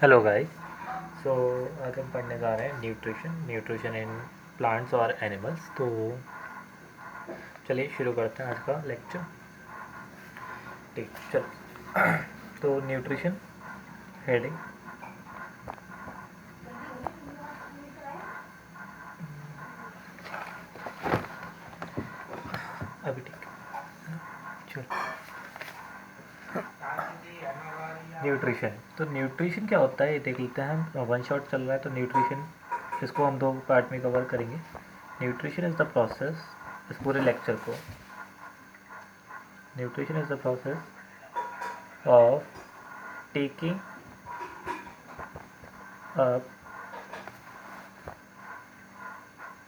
Hello guys. सो आज हम पढ़ने जा रहे हैं न्यूट्रिशन इन प्लांट्स और एनिमल्स। तो चलिए शुरू करते हैं आज का लेक्चर। ठीक, चल। तो न्यूट्रिशन हेडिंग। अभी ठीक चल। न्यूट्रिशन, तो न्यूट्रिशन क्या होता है ये देख लेते हैं हम। वन शॉट चल रहा है तो न्यूट्रिशन इसको हम दो पार्ट में कवर करेंगे। न्यूट्रिशन इज़ द प्रोसेस, इस पूरे लेक्चर को, nutrition is the process of taking up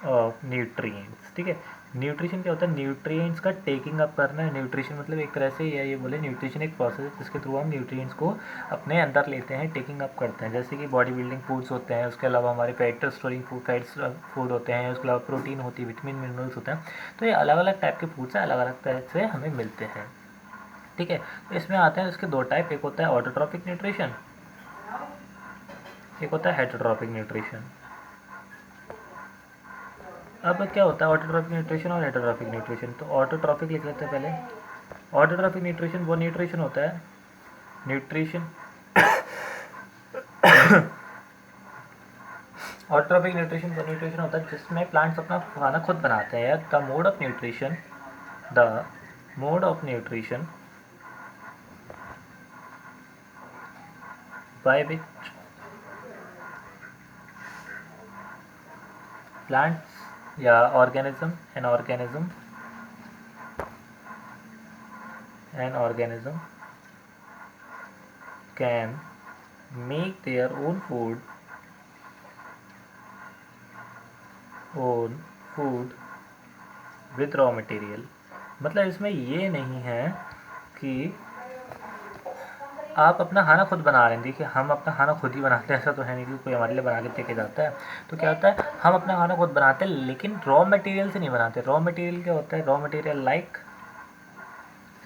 of nutrients. ठीक है, न्यूट्रिशन क्या होता है? न्यूट्रिएंट्स का टेकिंग अप करना है। न्यूट्रिशन मतलब एक तरह से या ये बोले न्यूट्रिशन एक प्रोसेस है जिसके थ्रू हम न्यूट्रिएंट्स को अपने अंदर लेते हैं, टेकिंग अप करते हैं। जैसे कि बॉडी बिल्डिंग फूड्स होते हैं, उसके अलावा हमारे फैट स्टोरिंग फूड होते हैं, उसके अलावा प्रोटीन होती है, विटामिन मिनरल्स होते हैं। तो ये अलग अलग टाइप के फूड्स हैं, अलग अलग तरह से हमें मिलते हैं। ठीक है, तो इसमें आते हैं इसके दो टाइप, एक होता है ऑटोट्रॉफिक न्यूट्रिशन, एक होता है हेटरोट्रॉफिक न्यूट्रिशन। अब क्या होता है ऑटोट्रॉफिक न्यूट्रिशन और हेटरोट्रॉफिक न्यूट्रिशन? तो ऑटोट्रॉफिक लिख लेते हैं पहले। ऑटोट्रॉफिक न्यूट्रिशन वो न्यूट्रिशन होता है, न्यूट्रिशन ऑटोट्रॉफिक न्यूट्रिशन वो न्यूट्रिशन होता है जिसमें प्लांट्स अपना खाना खुद बनाते हैं। The mode of nutrition, the mode of nutrition by which plants या organism an organism can make their own food with raw material। मतलब इसमें ये नहीं है कि आप अपना खाना खुद बना रहे हैं। देखिए, हम अपना खाना खुद ही बनाते हैं, ऐसा तो है नहीं कि कोई हमारे लिए बना के देके जाता है। तो क्या होता है, हम अपना खाना खुद बनाते हैं लेकिन रॉ मटेरियल से नहीं बनाते। रॉ मटेरियल क्या होता है? Raw material like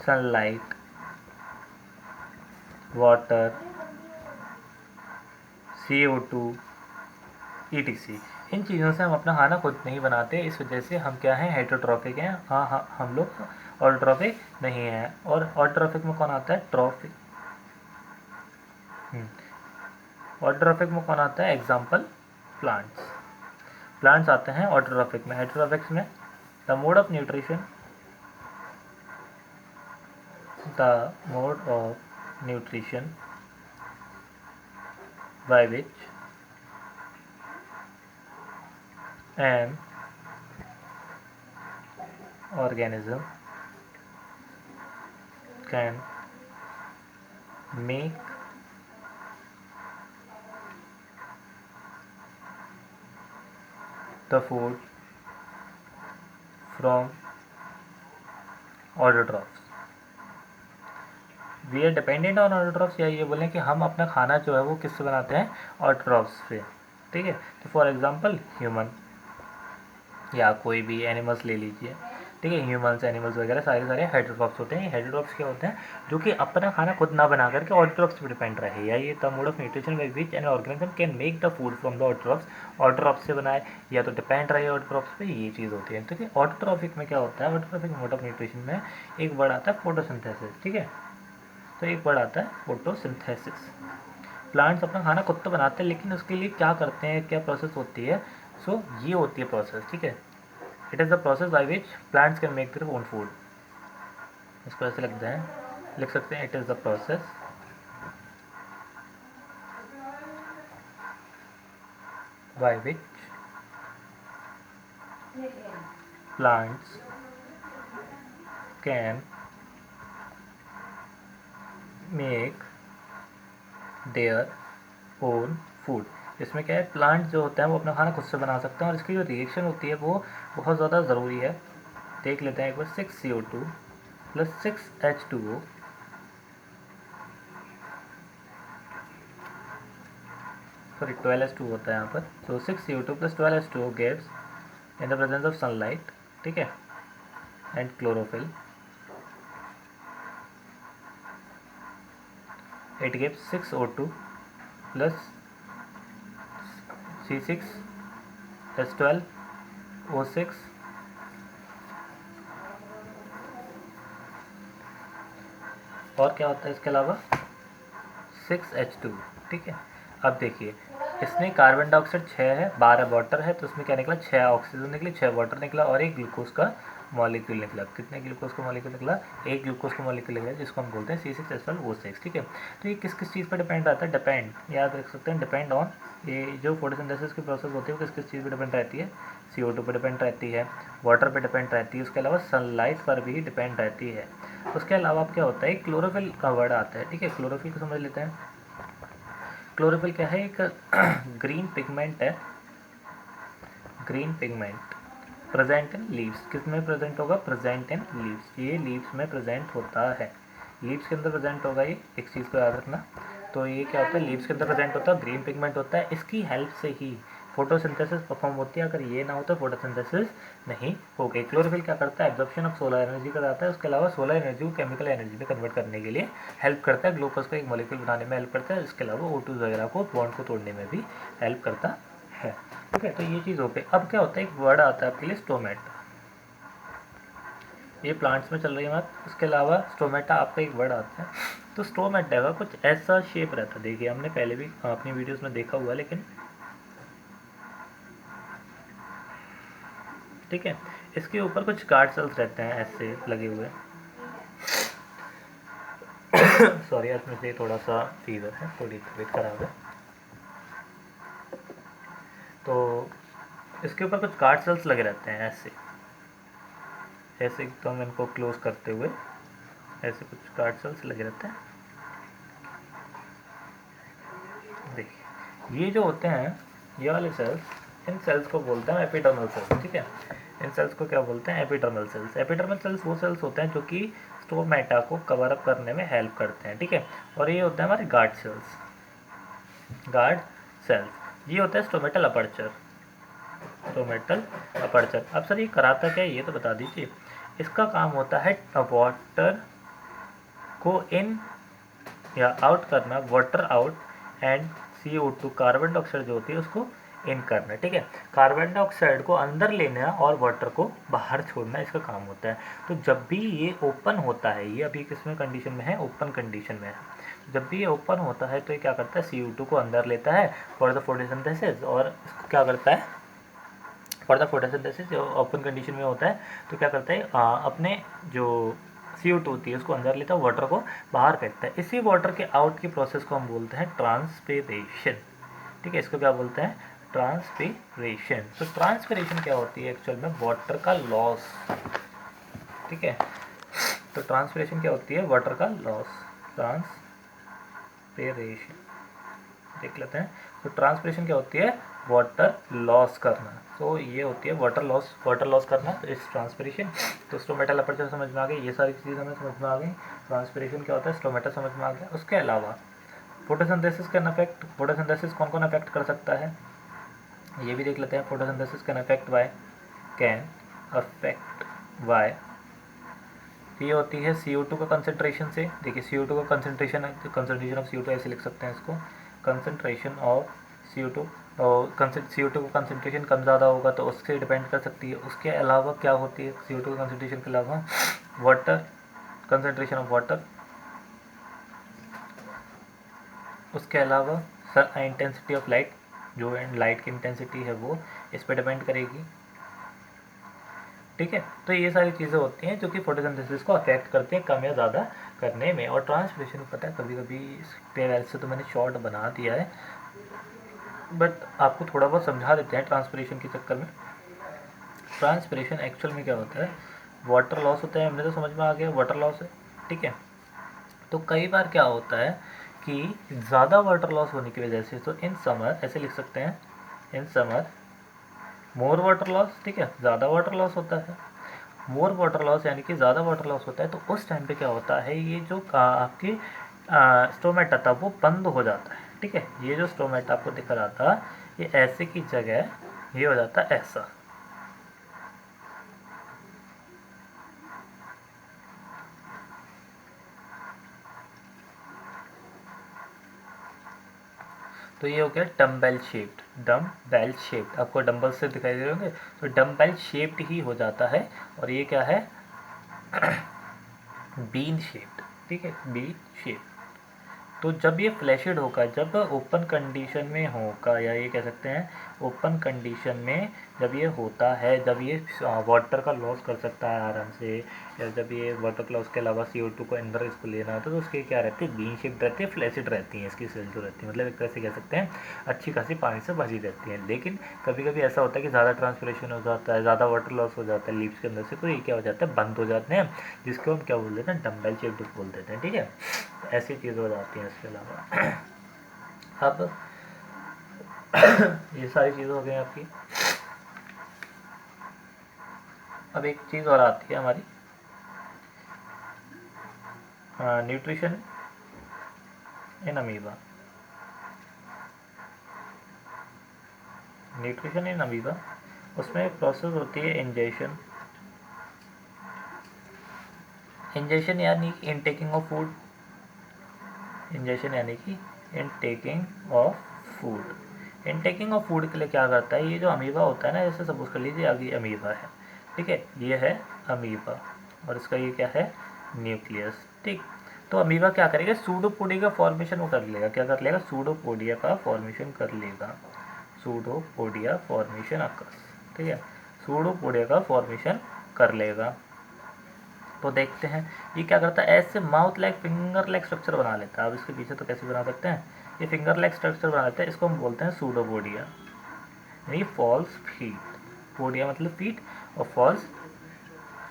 sunlight, water, CO2, ETC। इन चीज़ों से हम अपना खाना खुद नहीं बनाते। इस वजह से हम क्या हैं? हेटरोट्रॉफिक हैं। हाँ हाँ, हम लोग ऑटोट्रॉफिक नहीं हैं। और ऑटोट्रॉफिक में कौन आता है? ट्रॉफिक। ऑटोट्रॉफिक में कौन आता है? Example plants. प्लांट्स आते हैं ऑटोट्रॉफिक में। हेटरोट्रॉफिक्स में the mode of nutrition, the mode of nutrition by which an organism can make the food from autotrophs। We are dependent on autotrophs, या ये बोलें कि हम अपना खाना जो है वो किससे बनाते हैं? ऑटोट्रॉफ्स से। ठीक है, तो फॉर एग्जांपल ह्यूमन या कोई भी एनिमल्स ले लीजिए। ठीक है, ह्यूमंस, एनिमल्स वगैरह सारे सारे हेटरोट्रॉफ्स होते हैं। हेटरोट्रॉफ्स क्या होते हैं? जो कि अपना खाना खुद ना बना करके ऑटोट्रॉफ्स पर डिपेंड रहे। या ये the mode of nutrition by which N organism can make the food from the autotrophs. Autotrophs से बनाए या तो डिपेंड रहे ऑटोट्रॉफ्स पे, ये चीज़ होती है। ठीक है, ऑटोट्रॉफिक में क्या होता है? ऑटोट्रॉफिक मोड ऑफ न्यूट्रिशन में एक वर्ड आता है फोटोसिंथेसिस। ठीक है, तो एक वर्ड आता है फोटोसिंथेसिस। प्लांट्स अपना खाना खुद तो बनाते हैं लेकिन उसके लिए क्या करते हैं, क्या प्रोसेस होती है? सो ये होती है प्रोसेस। ठीक है, it is the process by which plants can make their own food. इसको ऐसे लिख सकते हैं, it is the process by which plants can make their own food. इसमें क्या है, प्लांट जो होते हैं वो अपना खाना खुद से बना सकते हैं और इसकी जो रिएक्शन होती है वो बहुत ज़्यादा ज़रूरी है। देख लेते हैं एक बार। 6CO2 plus 6H2O, sorry 12H2 होता है यहाँ पर। सो 6CO2 plus 12H2O gives in the presence of sunlight, ठीक है, and chlorophyll, it gives 6O2 plus C6H12O6 और क्या होता है इसके अलावा 6H2। ठीक है, अब देखिए इसमें कार्बन डाइऑक्साइड 6 है, 12 वाटर है, तो उसमें क्या निकला 6 ऑक्सीजन निकली, 6 वाटर निकला और एक ग्लूकोज का मॉलिक्यूल निकला। कितने ग्लूकोज का मॉलिक्यूल निकला? एक ग्लूकोज का मॉलिक्यूल निकला, जिसको हम बोलते हैं C6H12O6। ठीक है, तो ये किस किस चीज़ पर डिपेंड रहता है? डिपेंड, याद रख सकते हैं, डिपेंड ऑन, ये जो फोटोसिंथेसिस की प्रोसेस होती है वो किस किस चीज़ पर डिपेंड रहती है? CO2 पर डिपेंड रहती है, वाटर पर डिपेंड रहती है, उसके अलावा सनलाइट पर भी डिपेंड रहती है। उसके अलावा अब क्या होता है, क्लोरोफिल का वर्ड आता है। ठीक है, क्लोरोफिल को समझ लेते हैं। क्लोरोफिल क्या है? एक ग्रीन पिगमेंट है, green pigment present in leaves. किस में प्रेजेंट होगा? Present in leaves. ये लीव्स में प्रेजेंट होता है, लीव्स के अंदर प्रेजेंट होगा ये, एक चीज़ को याद रखना। तो ये क्या होता है? लीव्स के अंदर प्रेजेंट होता है, ग्रीन पिगमेंट होता है, इसकी हेल्प से ही फोटोसिंथेसिस परफॉर्म होती है। अगर ये ना हो तो फोटोसिंथेसिस नहीं होगी। क्लोरोफिल क्या करता है? एब्जॉर्प्शन ऑफ सोलर एनर्जी कराता है, उसके अलावा सोलर एनर्जी को केमिकल एनर्जी में कन्वर्ट करने के लिए हेल्प करता है, ग्लूकोज का एक मॉलिक्यूल बनाने में हेल्प करता है, इसके अलावा O2 वगैरह को, बॉन्ड को तोड़ने में भी हेल्प करता है। ठीक है, तो ये चीज़ हो गई। अब क्या होता है, एक वर्ड आता है आपके लिए स्टोमेटा। ये प्लांट्स में चल रही है बात। उसके अलावा स्टोमेटा आपका एक वर्ड आता है। तो स्टोमेटा का कुछ ऐसा शेप रहता है, देखिए हमने पहले भी अपनी वीडियोस में देखा हुआ है, लेकिन ठीक है, इसके ऊपर कुछ गार्ड सेल्स रहते हैं ऐसे लगे हुए। सॉरी, आज मुझे थोड़ा सा फीवर है, थोड़ी तबीयत खराब है। तो इसके ऊपर कुछ गार्ड सेल्स लगे रहते हैं ऐसे ऐसे एकदम इनको क्लोज करते हुए, ऐसे कुछ गार्ड सेल्स लगे रहते हैं। देखिए ये जो होते हैं, ये वाले सेल्स, इन सेल्स को बोलते हैं एपिडर्मल सेल्स। ठीक है, इन सेल्स को क्या बोलते हैं? Epidermal cells. एपिडर्मल सेल्स वो सेल्स होते हैं जो कि स्टोमेटा को कवर अप करने में हेल्प करते हैं। ठीक है, और ये होते हैं हमारे गार्ड सेल्स, गार्ड सेल्स। ये होता है स्टोमेटल अपर्चर, स्टोमेटल अपर्चर। अब सर ये कराता क्या है ये तो बता दीजिए। इसका काम होता है वाटर को इन या आउट करना, water out, and CO2 carbon dioxide जो होती है उसको इन करना। ठीक है, कार्बन डाइऑक्साइड को अंदर लेना और वाटर को बाहर छोड़ना इसका काम होता है। तो जब भी ये ओपन होता है, ये अभी किसमें कंडीशन में है? ओपन कंडीशन में है। जब भी ये ओपन होता है तो ये क्या करता है? CO2 को अंदर लेता है फॉर द फोटोसिंथेसिस, और इसको क्या करता है? For the photosynthesis open condition में होता है तो क्या करता है? अपने जो CO2 होती है उसको अंदर लेता है, वाटर को बाहर फेंकता है। इसी वाटर के आउट की प्रोसेस को हम बोलते हैं ट्रांसपिरेशन। ठीक है, इसको क्या बोलते हैं? ट्रांसपिरेशन। तो ट्रांसपिरेशन क्या होती है? एक्चुअल में वाटर का लॉस। ठीक है, तो ट्रांसपिरेशन क्या होती है? वाटर का लॉस, ट्रांसपिरेशन देख लेते हैं। तो ट्रांसपिरेशन क्या होती है? वाटर लॉस करना। तो ये होती है वाटर लॉस, वाटर लॉस करना, तो इस ट्रांसपिरेशन। तो स्टोमेटल अपर्चर समझ में आ गई, ये सारी चीज़ें हमें समझ में आ गई। ट्रांसपिरेशन क्या होता है, स्टोमेटा समझ में आ गया। उसके अलावा फोटोसिंथेसिस कैन अफेक्ट, फोटोसिंथेसिस कौन कौन अफेक्ट कर सकता है ये भी देख लेते हैं। Photosynthesis can affect by, can affect by, ये होती है CO2 का कंसंट्रेशन से। देखिए CO2 का कंसंट्रेशन ऑफ CO2 ऐसे लिख सकते हैं इसको, कंसंट्रेशन ऑफ CO2, और CO2 का कंसंट्रेशन कम ज़्यादा होगा तो उससे डिपेंड कर सकती है। उसके अलावा क्या होती है CO2 का कंसंट्रेशन के अलावा? Water, concentration of water. उसके अलावा सर इंटेंसिटी ऑफ लाइट, जो लाइट की इंटेंसिटी है वो इस पर डिपेंड करेगी। ठीक है, तो ये सारी चीज़ें होती हैं जो कि फोटोसिंथेसिस को अफेक्ट करती हैं कम या ज़्यादा करने में। और ट्रांसपिरेशन पता है कभी कभी पे वैसे तो मैंने शॉर्ट बना दिया है, बट आपको थोड़ा बहुत समझा देते हैं ट्रांसपिरेशन के चक्कर में। ट्रांसपिरेशन एक्चुअल में क्या होता है? वाटर लॉस होता है, हमने तो समझ में आ गया वाटर लॉस है। ठीक है, तो कई बार क्या होता है कि ज़्यादा वाटर लॉस होने की वजह से, तो इन समर ऐसे लिख सकते हैं, in summer more water loss. ठीक है, ज़्यादा वाटर लॉस होता है, मोर वाटर लॉस यानी कि ज़्यादा वाटर लॉस होता है। तो उस टाइम पे क्या होता है, ये जो आपकी स्टोमेटा था वो बंद हो जाता है। ठीक है, ये जो स्टोमेटा आपको दिख रहा था ये ऐसे की जगह ये हो जाता है ऐसा। तो ये हो गया डम्बेल शेप्ड, डम्बेल शेप्ड, आपको डम्बल से दिखाई दे रहे होंगे, तो डम्बेल शेप्ड ही हो जाता है। और ये क्या है, बीन शेप्ड, ठीक है, बीन शेप्ड। तो जब ये फ्लैशिड होगा, जब ओपन कंडीशन में होगा, या ये कह सकते हैं ओपन कंडीशन में जब ये होता है, जब ये वाटर का लॉस कर सकता है आराम से, या जब ये वाटर लॉस के अलावा CO2 को अंदर इसको लेना होता है, तो उसके क्या रहती है, बीन शेप रहती है, फ्लैशिड रहती है इसकी सेल जो रहती है, मतलब एक तरह से कह सकते हैं अच्छी खासी पानी से भरी रहती है। लेकिन कभी कभी ऐसा होता है कि ज़्यादा ट्रांसपिरेशन हो जाता है, ज़्यादा वाटर लॉस हो जाता है लीव्स के अंदर से, तो ये क्या हो जाता है, बंद हो जाते हैं, जिसको हम क्या बोल देते हैं, डम्बेल शेप्ड बोल देते हैं, ठीक है। ऐसी चीज़ हो जाती है। इसके अलावा अब ये सारी चीज़ हो गई आपकी। अब एक चीज़ और आती है हमारी, nutrition in amoeba. Nutrition in amoeba, उसमें एक प्रोसेस होती है इंजेशन। इंजेशन यानी इनटेकिंग ऑफ फूड, इंजेशन यानी कि इनटेकिंग ऑफ फूड। इनटेकिंग ऑफ फूड के लिए क्या करता है, ये जो अमीबा होता है ना, जैसे सपोज कर लीजिए अभी अमीबा है, ठीक है, ये है अमीबा और इसका ये क्या है, न्यूक्लियस, ठीक। तो अमीबा क्या करेगा, सूडोपोडिया का फॉर्मेशन वो कर लेगा, क्या कर लेगा, सूडोपोडिया का फॉर्मेशन कर लेगा, सूडोपोडिया फॉर्मेशन अकर्स, ठीक है, सूडोपोडिया का फॉर्मेशन कर लेगा। तो देखते हैं ये क्या करता है, ऐसे mouth like finger like structure बना लेता है। अब इसके पीछे तो कैसे बना सकते हैं, ये फिंगर लाइक स्ट्रक्चर बना लेता है, इसको हम बोलते हैं सूडोपोडिया, यानी फॉल्स फीट। पोडिया मतलब फीट और फॉल्स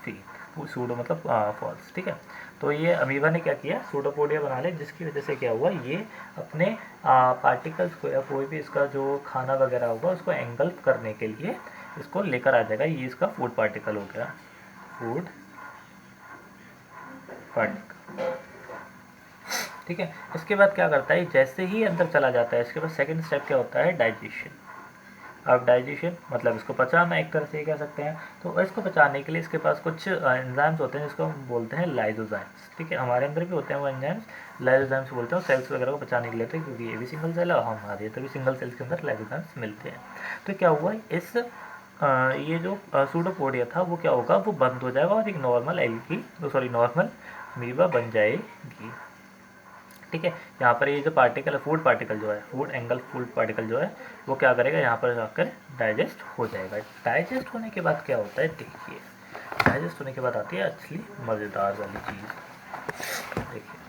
फीट, सूडो मतलब फॉल्स, ठीक है। तो ये अमीबा ने क्या किया, सूडोपोडिया बना लिया, जिसकी वजह से क्या हुआ, ये अपने पार्टिकल्स को या कोई भी इसका जो खाना वगैरह होगा उसको एंगल्फ करने के लिए इसको लेकर आ जाएगा। ये इसका फूड पार्टिकल हो गया, फूड पार्टिकल, ठीक है। इसके बाद क्या करता है, जैसे ही अंदर चला जाता है, इसके बाद सेकंड स्टेप क्या होता है, डाइजेशन। अब डाइजेशन मतलब इसको पचाना, एक तरह से कह सकते हैं। तो इसको पचाने के लिए इसके पास कुछ एंजाइम्स होते हैं जिसको हम बोलते हैं लाइजोजाइम्स, ठीक है। हमारे अंदर भी होते हैं वो एंजाइम्स, लाइजोजाइम्स बोलते हैं, सेल्स वगैरह को पचाने के लिए होते हैं, क्योंकि ये भी सिंगल सेल है और हमारे तभी सिंगल सेल्स के अंदर लाइजोजाइम्स मिलते हैं। तो क्या हुआ, इस ये जो सूडोपोडिया था वो क्या होगा, वो बंद हो जाएगा और एक normal algae, sorry normal amoeba बन जाएगी, ठीक है। यहाँ पर ये जो पार्टिकल है, फूड पार्टिकल जो है, फूड एंगल फूड पार्टिकल जो है, वो क्या करेगा, यहाँ पर जाकर डाइजेस्ट हो जाएगा। डाइजेस्ट होने के बाद क्या होता है, देखिए, डाइजेस्ट होने के बाद आती है असली मज़ेदार वाली चीज़। देखिए,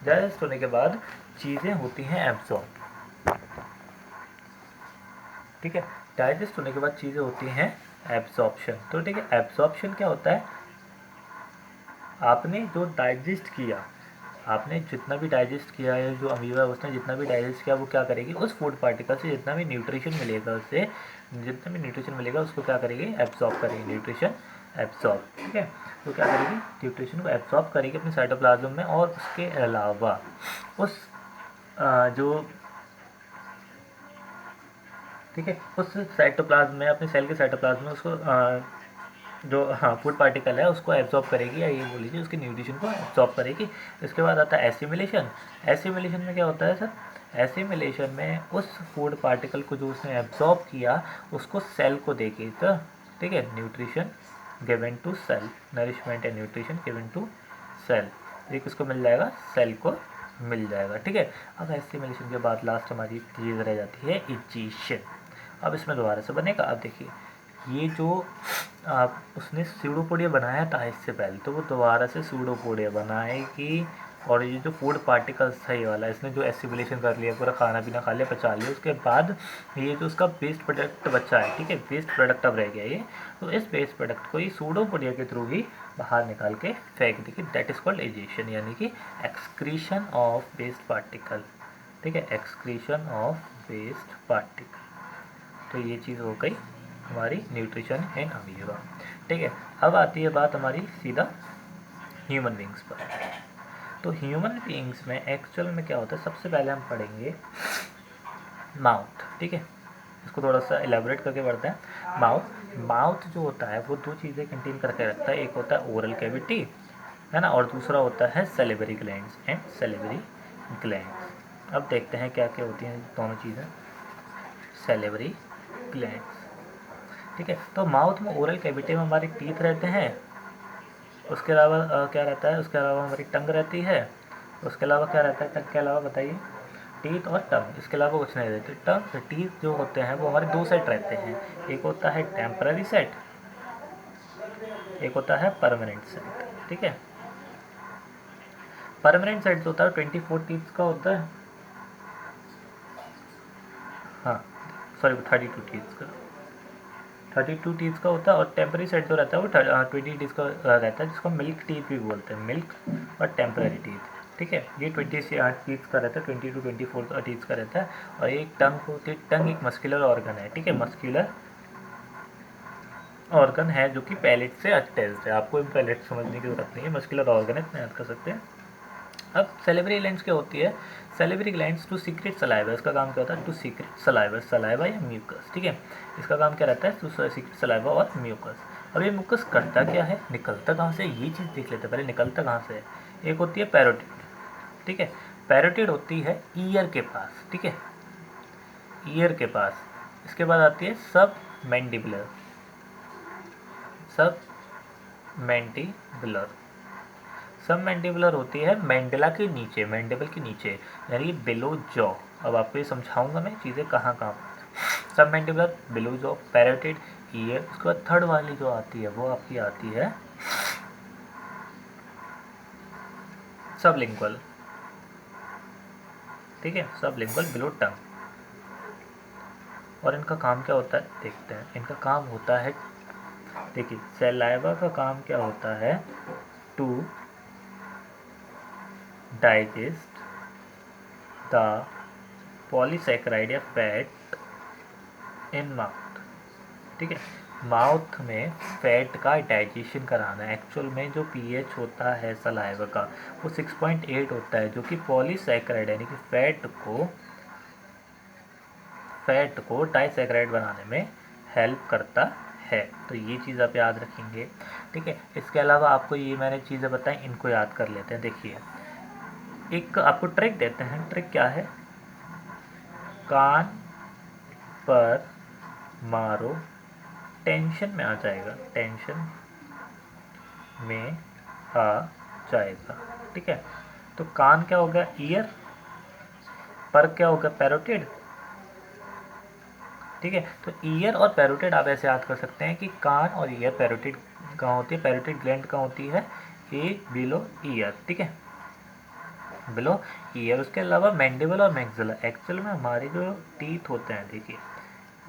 डाइजेस्ट होने के बाद चीज़ें होती हैं एब्जॉर्ब, ठीक है। डाइजेस्ट होने के बाद चीज़ें होती हैं एब्जॉर्प्शन। तो ठीक है, एब्जॉर्प्शन क्या होता है, आपने जो डाइजेस्ट किया, आपने जितना भी डाइजेस्ट किया है, जो अमीबा है उसने जितना भी डाइजेस्ट किया, वो क्या करेगी, उस फूड पार्टिकल से जितना भी न्यूट्रिशन मिलेगा, उससे जितना भी न्यूट्रिशन मिलेगा उसको क्या करेगी, एब्जॉर्ब करेगी, न्यूट्रिशन एब्जॉर्ब, ठीक है। तो क्या करेगी, न्यूट्रिशन को एब्जॉर्ब करेगी अपने साइटोप्लाज्म में, और उसके अलावा उस जो, ठीक है, उस साइटोप्लाज्म में, अपने सेल के साइटोप्लाज्म में उसको जो फूड पार्टिकल है उसको एब्जॉर्ब करेगी, या ये बोल लीजिए उसके न्यूट्रिशन को एब्जॉर्ब करेगी। इसके बाद आता है एसिमिलेशन। एसिमिलेशन में क्या होता है सर, एसिमिलेशन में उस फूड पार्टिकल को जो उसने एब्जॉर्ब किया उसको सेल को देगी, तो ठीक है, nutrition given to cell, nourishment and nutrition given to cell, ये किसको मिल जाएगा, सेल को मिल जाएगा, ठीक है। अब एसिमिलेशन के बाद लास्ट हमारी चीज़ रह जाती है इजेशन। अब इसमें दोबारा से बनेगा। अब देखिए, ये जो उसने सूडोपोडिया बनाया था इससे पहले, तो वो दोबारा से सूडोपोडिया बनाएगी, और ये जो फूड पार्टिकल्स था ये वाला, इसने जो एसिमिलेशन कर लिया, पूरा खाना पीना खा लिया, पचा लिया, उसके बाद ये जो उसका वेस्ट प्रोडक्ट बचा है, ठीक है, वेस्ट प्रोडक्ट अब रह गया ये, तो इस वेस्ट प्रोडक्ट को ये सूडोपोडिया के थ्रू ही बाहर निकाल के फेंक देगी। दैट इज कॉल्ड एजेशन, यानी कि एक्सक्रीशन ऑफ वेस्ट पार्टिकल, ठीक है, एक्सक्रीशन ऑफ वेस्ट पार्टिकल। तो ये चीज़ हो गई हमारी न्यूट्रिशन इन अमीबा, ठीक है। अब आती है बात हमारी सीधा ह्यूमन बींग्स पर। तो ह्यूमन बींग्स में एक्चुअल में क्या होता है, सबसे पहले हम पढ़ेंगे माउथ, ठीक है। इसको थोड़ा सा एलेबोरेट करके पढ़ते हैं। माउथ, माउथ जो होता है वो दो चीज़ें कंटेन करके रखता है, एक होता है ओरल कैविटी, है ना, और दूसरा होता है salivary glands and salivary glands, अब देखते हैं क्या क्या होती हैं दोनों चीज़ें। सैलिवरी ग्लैंड्स, ठीक है। तो माउथ में ओरल कैविटी में हमारे टीथ रहते हैं, उसके अलावा क्या रहता है, उसके अलावा हमारी टंग रहती है, उसके अलावा क्या रहता है, टंग के अलावा बताइए, टीथ और टंग, इसके अलावा कुछ नहीं रहते। टंग टीथ जो होते हैं वो हमारे दो सेट रहते हैं, एक होता है टेम्पररी सेट, एक होता है परमानेंट सेट, ठीक है। परमानेंट सेट जो होता है 24 टीथ का होता है, हाँ सॉरी 32 टीथ का, 32 टीथ का होता है। और टेम्पररी सेट जो रहता है वो 20 टीथ का रहता है, जिसको मिल्क टीथ भी बोलते हैं, मिल्क और टेम्पररी टीथ, ठीक है। ये 20 टीथ का रहता है, 20 to 24 टीथ का रहता है। और एक टंग होती है, टंग एक मस्कुलर ऑर्गन है, ठीक है, मस्कुलर ऑर्गन है जो कि पैलेट से अटैच्ड है। आपको पैलेट समझने की जरूरत नहीं है, मस्कुलर ऑर्गन है, इतना याद कर सकते हैं। अब सेलिवरी ग्लैंड्स क्या होती है, salivary glands to secrete saliva, इसका काम क्या होता है, टू सीक्रेट सलाइवा, सलाइवा या म्यूकस, ठीक है। इसका काम क्या रहता है, टू सीक्रेट सलाइवा और म्यूकस। अब ये म्यूकस करता क्या है, निकलता कहाँ से, ये चीज़ देख लेते हैं पहले, निकलता कहाँ से है। एक होती है पैरोटिड, ठीक है, पैरोटिड होती है ईयर के पास, ठीक है, ईयर के पास। इसके बाद आती है सब मैंडिबुलर, सब मैंडिबुलर, सब मैंडिबुलर होती है मैंडिला के नीचे, मैंडिबल के नीचे, यानी बिलो जॉ। अब आपको ये समझाऊंगा मैं चीज़ें कहाँ कहाँ। सब mandibular, below jaw, parotid, year. उसके बाद थर्ड वाली जो आती है वो आपकी आती है सबलिंगुअल, ठीक है, सबलिंगुअल बिलो टंग। और इनका काम क्या होता है देखते हैं। इनका काम होता है, देखिए सैलाइवा का काम क्या होता है, टू डाइजेस्ट द पॉलीसैकेराइड या फैट इन माउथ, ठीक है। माउथ में फैट का डाइजेशन कराना है। एक्चुअल में जो पीएच होता है सलाइवा का वो 6.8 होता है, जो कि पॉलीसैकेराइड यानी कि फैट को डाइसैकेराइड बनाने में हेल्प करता है। तो ये चीज़ आप याद रखेंगे, ठीक है। इसके अलावा आपको ये मैंने चीज़ें बताई, इनको याद कर लेते हैं। देखिए एक आपको ट्रिक देते हैं, ट्रिक क्या है, कान पर मारो, टेंशन में आ जाएगा, टेंशन में आ जाएगा, ठीक है। तो कान क्या हो गया, ईयर, पर क्या हो गया, पैरोटिड, ठीक है। तो ईयर और पैरोटिड आप ऐसे याद कर सकते हैं कि कान और ईयर, पैरोटिड कहाँ होती है, पैरोटिड ग्लैंड कहाँ होती है, एक बिलो ईयर, ठीक है, बिलो ईयर। उसके अलावा मैंडिबल और मैक्सिला, एक्चुअल में हमारे जो टीथ होते हैं, देखिए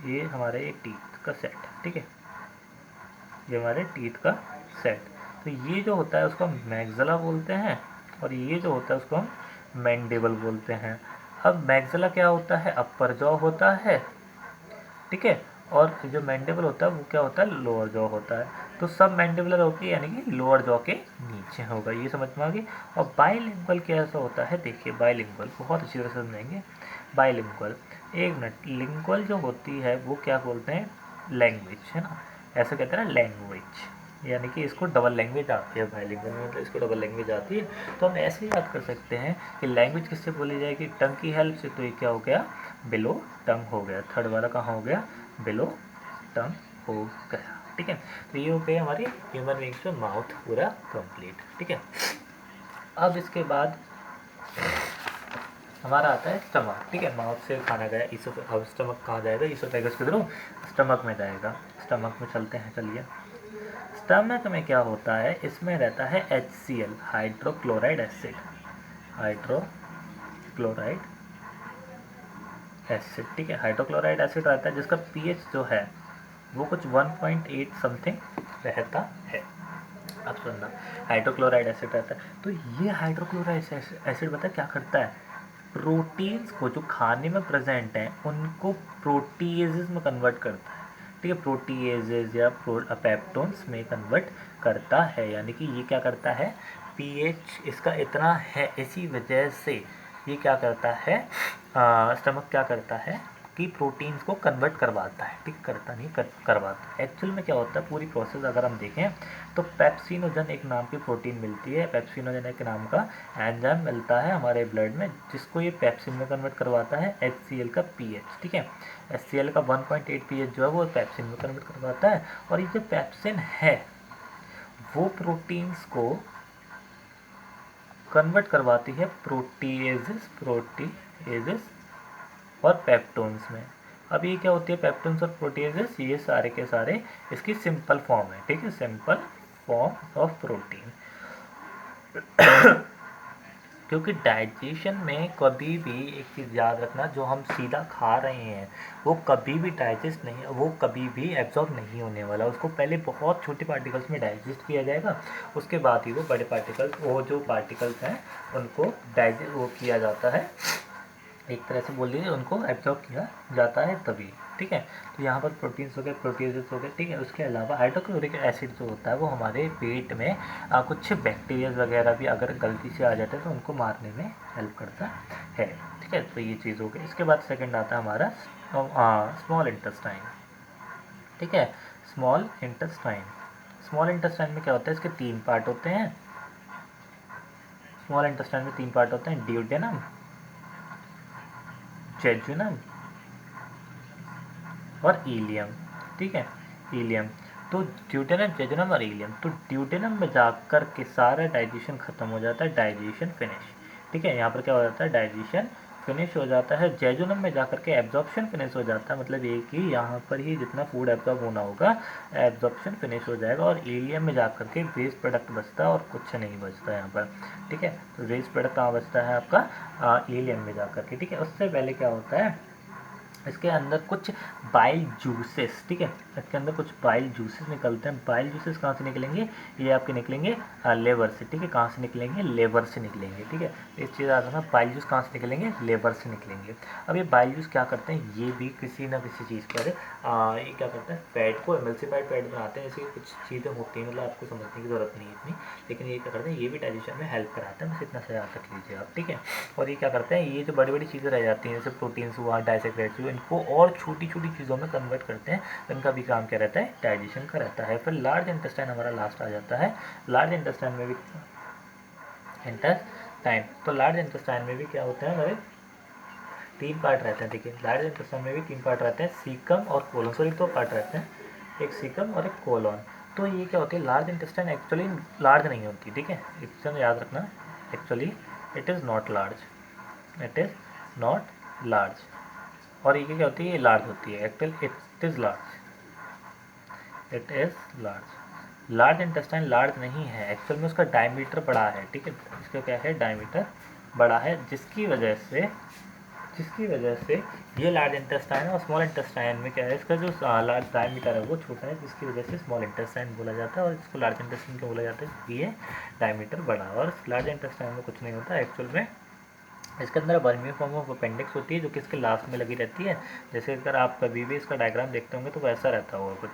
ये हमारे एक टीथ का सेट है, ठीक है, ये हमारे टीथ का सेट। तो ये जो होता है उसको हम मैक्सिला बोलते हैं, और ये जो होता है उसको हम मैंडिबल बोलते हैं। अब मैक्सिला क्या होता है, अपर जॉ होता है, ठीक है, और जो मैंडिबल होता है वो क्या होता है, लोअर जॉ होता है। तो सब मैंडिबुलर होगी यानी कि लोअर जॉ के नीचे होगा, ये समझ में आ गई। और बाइलिंगुअल कैसा होता है, देखिए बाइलिंगुअल बहुत अच्छी तरह से समझेंगे। बाइलिंगुअल, एक मिनट, लिंगुअल जो होती है वो क्या बोलते हैं, लैंग्वेज, है ना, ऐसा कहते हैं ना लैंग्वेज, यानी कि इसको डबल लैंग्वेज आती है, बाइलिंगुअल में मतलब इसको डबल लैंग्वेज आती है। तो हम ऐसे याद कर सकते हैं कि लैंग्वेज किससे बोली जाएगी, टंग की हेल्प से। तो ये क्या हो गया, बिलो टंग हो गया, थर्ड वाला कहाँ हो गया, बिलो टंग हो गया, ठीक है। तो ये हो गई हमारी ह्यूमन बींग्स में माउथ पूरा कंप्लीट, ठीक है। अब इसके बाद हमारा आता है स्टमक, ठीक है, माउथ से खाना गया, अब स्टमक कहाँ जाएगा, ईसोफेगस के थ्रू स्टमक में जाएगा। स्टमक में चलते हैं, चलिए। स्टमक में क्या होता है, इसमें रहता है HCl, hydrochloride acid, hydrochloride acid, ठीक है, हाइड्रोक्लोराइड एसिड रहता है जिसका पीएच जो है वो कुछ 1.8 समथिंग रहता है। अब सुनना, हाइड्रोक्लोराइड एसिड रहता है। तो ये हाइड्रोक्लोराइड एसिड बता क्या करता है, प्रोटीन्स को जो खाने में प्रेजेंट हैं उनको प्रोटीएजेस में कन्वर्ट करता है, ठीक है, प्रोटीएजेस या पेप्टोन्स में कन्वर्ट करता है। यानी कि ये क्या करता है, पीएच इसका इतना है, इसी वजह से ये क्या करता है, स्टमक क्या करता है, की प्रोटीन्स को कन्वर्ट करवाता है, ठीक, करता नहीं करवाता है। एक्चुअल में क्या होता है पूरी प्रोसेस अगर हम देखें तो पेप्सिनोजन एक नाम की प्रोटीन मिलती है, पेप्सिनोजन एक नाम का एंजाइम मिलता है हमारे ब्लड में जिसको ये पेप्सिन में कन्वर्ट करवाता है HCl का pH, ठीक है। HCl का 1.8 pH जो है वो पेप्सिन में कन्वर्ट करवाता है। और ये जो पेप्सिन है वो प्रोटीन्स को कन्वर्ट करवाती है प्रोटीएजेस और पेप्टोन्स में। अब ये क्या होती है पेप्टोन्स और प्रोटीएजेस, ये सारे के सारे इसकी सिंपल फॉर्म है, ठीक है, सिंपल फॉर्म ऑफ प्रोटीन। क्योंकि डाइजेशन में कभी भी एक चीज़ याद रखना, जो हम सीधा खा रहे हैं वो कभी भी डाइजेस्ट नहीं, वो कभी भी एब्जॉर्ब नहीं होने वाला, उसको पहले बहुत छोटे पार्टिकल्स में डाइजेस्ट किया जाएगा, उसके बाद ही वो बड़े पार्टिकल्स, वो जो पार्टिकल्स हैं उनको डाइजेस्ट वो किया जाता है, एक तरह से बोल लीजिए उनको एब्जॉर्ब किया जाता है तभी, ठीक है। तो यहाँ पर प्रोटीन्स हो गए, प्रोटीजेस हो गए, ठीक है। उसके अलावा हाइड्रोक्लोरिक एसिड जो होता है वो हमारे पेट में कुछ बैक्टीरिया वगैरह भी अगर गलती से आ जाते हैं तो उनको मारने में हेल्प करता है, ठीक है। तो ये चीज़ हो गई। इसके बाद सेकंड आता है हमारा स्मॉल इंटेस्टाइन, ठीक है। स्मॉल इंटेस्टाइन, स्मॉल इंटेस्टाइन में क्या होता है, इसके 3 पार्ट होते हैं। स्मॉल इंटेस्टाइन में 3 पार्ट होते हैं, ड्यूडेनम, जेजुनम और इलियम, ठीक है, इलियम। तो ड्यूडेनम, जेजुनम और इलियम, तो ड्यूडेनम में जाकर के सारा डाइजेशन खत्म हो जाता है, डाइजेशन फिनिश, ठीक है। यहाँ पर क्या हो जाता है डाइजेशन फिनिश हो जाता है। जेजुनम में जाकर के एब्जॉर्प्शन फिनिश हो जाता है, मतलब ये कि यहाँ पर ही जितना फूड एब्जॉर्ब होना होगा एब्जॉर्प्शन फिनिश हो जाएगा। और इलियम में जाकर के वेस्ट प्रोडक्ट बचता है और कुछ नहीं बचता यहाँ पर, ठीक है। तो वेस्ट प्रोडक्ट कहाँ बचता है आपका इलियम में जाकर के, ठीक है। उससे पहले क्या होता है इसके अंदर कुछ बाइल जूसेस, ठीक है, इसके अंदर कुछ बाइल जूसेस निकलते हैं। बाइल जूसेस कहाँ से निकलेंगे, ये आपके निकलेंगे लेवर से, ठीक है। कहाँ से निकलेंगे, लेवर से निकलेंगे, ठीक है। इस चीज़ याद रखना, बाइल जूस कहाँ से निकलेंगे, लेवर से निकलेंगे। अब ये बाइल जूस क्या करते हैं, ये भी किसी ना किसी चीज़ पर ये क्या करते हैं फैट को एमल्सिफाइड फैट बनाते हैं। ऐसी कुछ चीज़ें होती हैं, मतलब आपको समझने की ज़रूरत नहीं है इतनी, लेकिन ये क्या करते हैं ये भी डाइजेशन में हेल्प कराते हैं, बस इतना सा याद रख लीजिए आप, ठीक है। और ये क्या करते हैं, ये जो बड़ी बड़ी चीज़ें रह जाती हैं जैसे प्रोटीन्स हुआ, डाइसेक्रेट्स हुए, इनको और छोटी छोटी चीज़ों में कन्वर्ट करते हैं। इनका भी काम क्या रहता है, डाइजेशन का रहता है। फिर लार्ज इंटेस्टाइन हमारा लास्ट आ जाता है। लार्ज इंटेस्टाइन में भी इंटेस्टाइन, तो लार्ज इंटेस्टाइन में भी क्या होता है हमारे 3 पार्ट रहते हैं, देखिए लार्ज इंटेस्टाइन में भी 3 पार्ट रहते हैं, सीकम और कोलन, सॉरी 2 पार्ट रहते हैं, एक सीकम और एक कोलन। तो ये क्या होती है, लार्ज इंटेस्टाइन एक्चुअली लार्ज नहीं होती, ठीक है, इससे याद रखना, actually it is not large, it is not large. और ये क्या होती है, ये लार्ज होती है, actual it is large, it is large. Large intestine large नहीं है, एक्चुअल में उसका डायमीटर बड़ा है, ठीक है, इसका क्या है डायमीटर बड़ा है, जिसकी वजह से ये लार्ज इंटेस्टाइन और स्मॉल इंटेस्टाइन में क्या है, इसका जो लार्ज डायमीटर है वो छोटा है, जिसकी वजह से स्मॉल इंटेस्टाइन बोला जाता है। और इसको लार्ज इंटेस्टाइन क्यों बोला जाता है, क्योंकि ये डायमीटर बड़ा है। और लार्ज इंटेस्टाइन में कुछ नहीं होता एक्चुअल में, इसके अंदर वर्मी फॉर्म ऑफ अपेंडिक्स होती है जो कि इसके लास्ट में लगी रहती है। जैसे अगर आप कभी भी इसका डायग्राम देखते होंगे तो वैसा रहता होगा कुछ,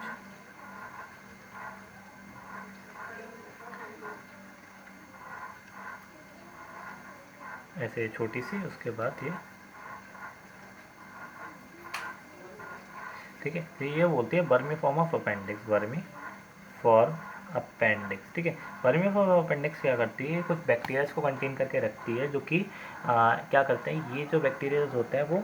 ऐसे छोटी सी, उसके बाद ये, ठीक है। तो ये बोलती है vermi form of appendix, vermi form appendix, ठीक है। वर्मी फॉर्म ऑफ अपेंडिक्स क्या करती है, कुछ बैक्टीरियाज को कंटेन करके रखती है, जो कि क्या करते हैं, ये जो बैक्टीरियाज होते हैं वो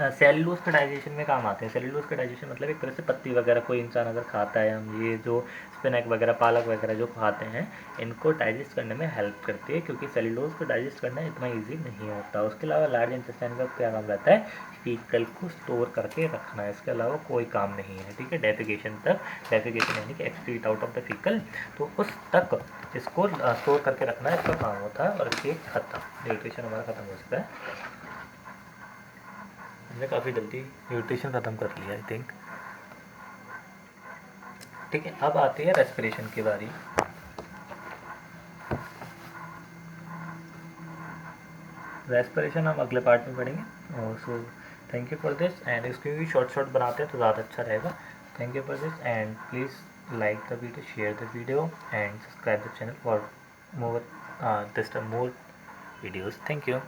सेलुलोज के डाइजेशन में काम आते हैं। सेलुलोज का डाइजेशन मतलब एक तरह से पत्ती वगैरह कोई इंसान अगर खाता है, हम ये जो स्पिनक वगैरह, पालक वगैरह जो खाते हैं, इनको डाइजेस्ट करने में हेल्प करती है, क्योंकि सेलुलोज को डाइजेस्ट करना इतना ईजी नहीं होता। उसके अलावा लार्ज इंटेस्टाइन का क्या काम रहता है, फीकल को स्टोर करके रखना है, इसके अलावा कोई काम नहीं है, ठीक है। डेफिकेशन तक, डेफिकेशन यानी कि excrete out of the faecal, तो उस तक इसको स्टोर करके रखना इसका काम होता है। और इसके खत्म, न्यूट्रिशन हमारा खत्म हो सकता है। हमने काफ़ी जल्दी न्यूट्रिशन ख़त्म कर लिया आई थिंक, ठीक है। अब आती है रेस्पिरेशन की बारी। रेस्पिरेशन हम अगले पार्ट में पढ़ेंगे। So thank you for this, and इसकी भी शॉर्ट शॉर्ट बनाते हैं तो ज़्यादा अच्छा रहेगा। Thank you for this, and please like the video, share the video, and subscribe the channel for more this more videos. Thank you.